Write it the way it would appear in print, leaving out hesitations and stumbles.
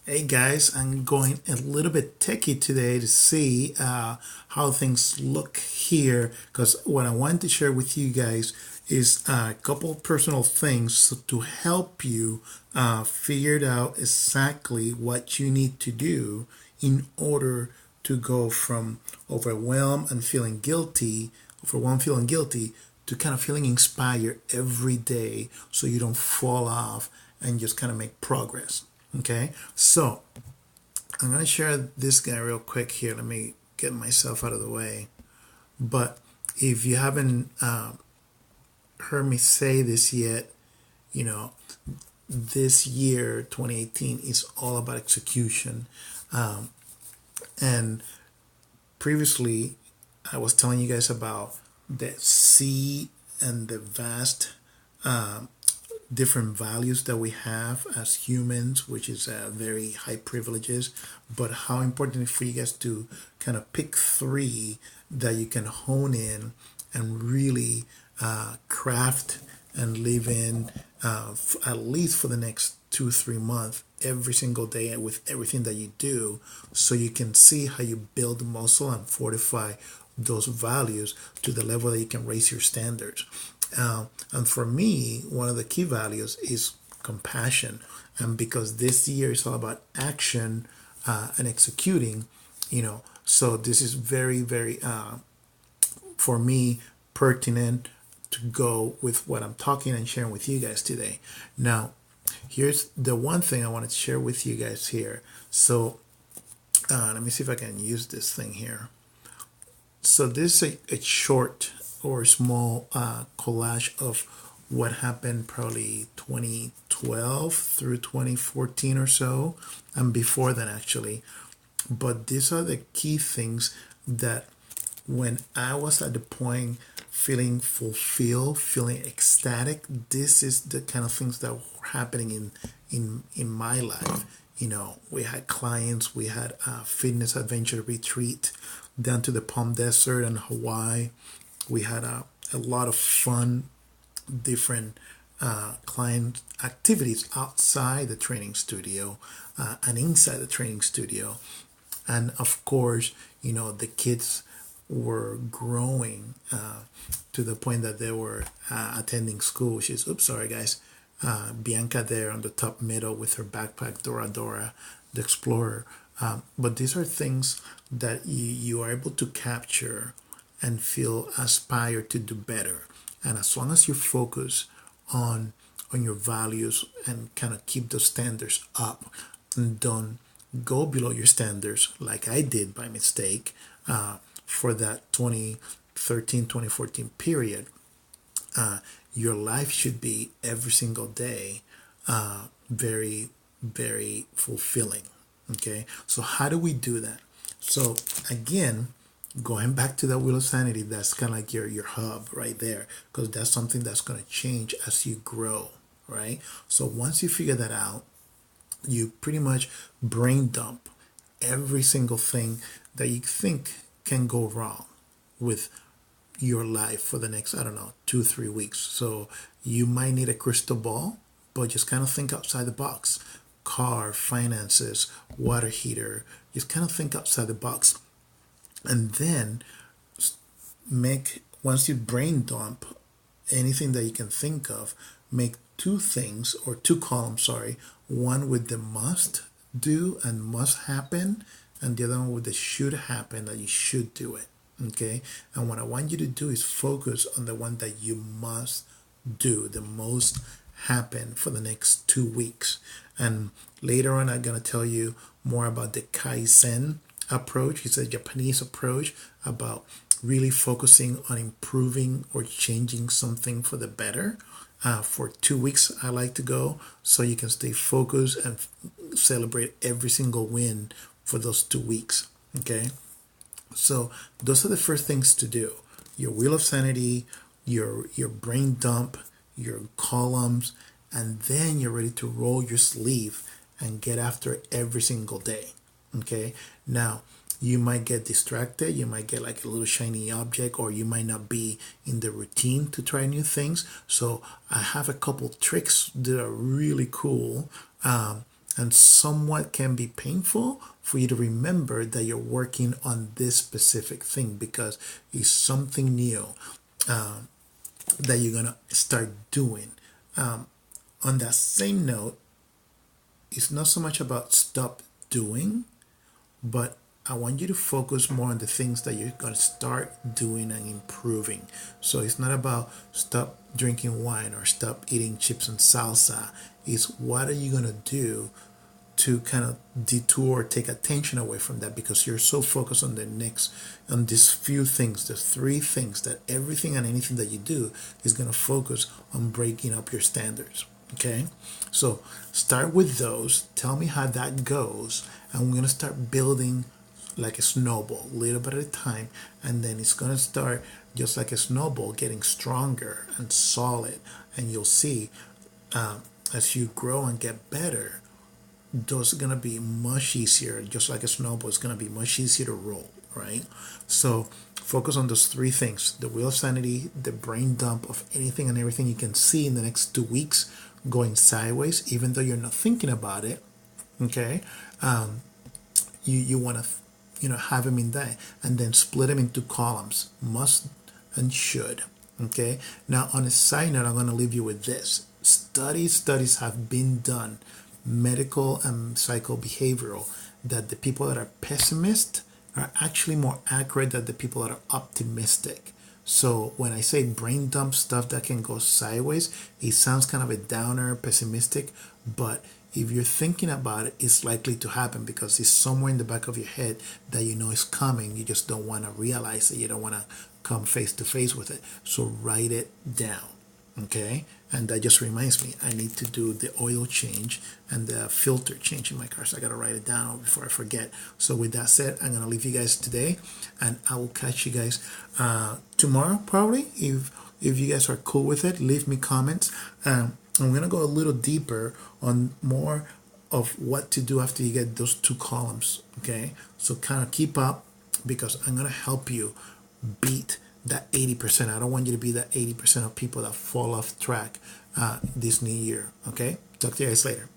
Hey guys, I'm going a little bit techie today to see how things look here because what I wanted to share with you guys is a couple of personal things to help you figure it out exactly what you need to do in order to go from overwhelmed feeling guilty to kind of feeling inspired every day so you don't fall off and just kind of make progress. Okay, so I'm going to share this guy real quick here. Let me get myself out of the way. But if you haven't heard me say this yet, you know, this year, 2018, is all about execution. And previously, I was telling you guys about the sea and the vast different values that we have as humans, which is very high privileges, but how important it is for you guys to kind of pick three that you can hone in and really craft and live in at least for the next 2 3 months every single day with everything that you do so you can see how you build muscle and fortify those values to the level that you can raise your standards. And for me, one of the key values is compassion. And because this year is all about action and executing, so this is very, very, for me, pertinent to go with what I'm talking and sharing with you guys today. Now, here's the one thing I wanted to share with you guys here. So, let me see if I can use this thing here. So this is a short or small collage of what happened probably 2012 through 2014 or so, and before that actually. But these are the key things that when I was at the point feeling fulfilled, feeling ecstatic, this is the kind of things that were happening in my life. We had clients, we had a fitness adventure retreat down to the Palm Desert and Hawaii. We had a lot of fun, different client activities outside the training studio and inside the training studio. And of course, the kids were growing to the point that they were attending school. She's, oops, sorry guys, Bianca there on the top middle with her backpack, Dora Dora, the Explorer. But these are things that you are able to capture and feel aspired to do better. And as long as you focus on your values and kind of keep those standards up and don't go below your standards like I did by mistake for that 2013 2014 period, your life should be every single day very, very fulfilling. Okay, so how do we do that? So again, going back to that wheel of sanity, that's kind of like your hub right there, because that's something that's going to change as you grow, right? So once you figure that out, you pretty much brain dump every single thing that you think can go wrong with your life for the next, I don't know, 2 3 weeks. So you might need a crystal ball, but just kind of think outside the box. Car, finances, water heater, just kind of think outside the box. And then make, once you brain dump anything that you can think of, make two things or two columns, sorry, one with the must do and must happen, and the other one with the should happen, that you should do it. Okay, and what I want you to do is focus on the one that you must do, the most happen for the next 2 weeks. And later on, I'm going to tell you more about the Kaizen approach. It's a Japanese approach about really focusing on improving or changing something for the better. For 2 weeks, I like to go so you can stay focused and celebrate every single win for those 2 weeks. Okay, so those are the first things to do: your wheel of sanity, your brain dump, your columns, and then you're ready to roll your sleeve and get after it every single day. Okay, now you might get distracted, you might get like a little shiny object, or you might not be in the routine to try new things. So I have a couple tricks that are really cool and somewhat can be painful for you to remember that you're working on this specific thing because it's something new that you're going to start doing. On that same note, it's not so much about stop doing, but I want you to focus more on the things that you're going to start doing and improving. So it's not about stop drinking wine or stop eating chips and salsa. It's what are you going to do to kind of detour, take attention away from that because you're so focused on on these few things, the three things that everything and anything that you do is going to focus on breaking up your standards. Okay, so start with those. Tell me how that goes, and we're going to start building like a snowball, little bit at a time, and then it's going to start just like a snowball, getting stronger and solid, and you'll see as you grow and get better those are gonna be much easier. Just like a snowball, it's gonna be much easier to roll, right? So focus on those three things: the wheel of sanity, the brain dump of anything and everything you can see in the next 2 weeks going sideways, even though you're not thinking about it. Okay, you want to have them in that, and then split them into columns: must and should. Okay. Now, on a side note, I'm going to leave you with this: studies have been done, medical and psycho-behavioral, that the people that are pessimist are actually more accurate than the people that are optimistic. So when I say brain dump stuff that can go sideways, it sounds kind of a downer, pessimistic, but if you're thinking about it, it's likely to happen because it's somewhere in the back of your head that you know is coming. You just don't want to realize it. You don't want to come face to face with it. So write it down. Okay, and that just reminds me I need to do the oil change and the filter change in my car, so I gotta write it down before I forget. So with that said, I'm gonna leave you guys today, and I will catch you guys tomorrow probably. If you guys are cool with it, leave me comments. I'm gonna go a little deeper on more of what to do after you get those two columns. Okay, so kind of keep up because I'm gonna help you beat that 80%. I don't want you to be that 80% of people that fall off track this new year. Okay, talk to you guys later.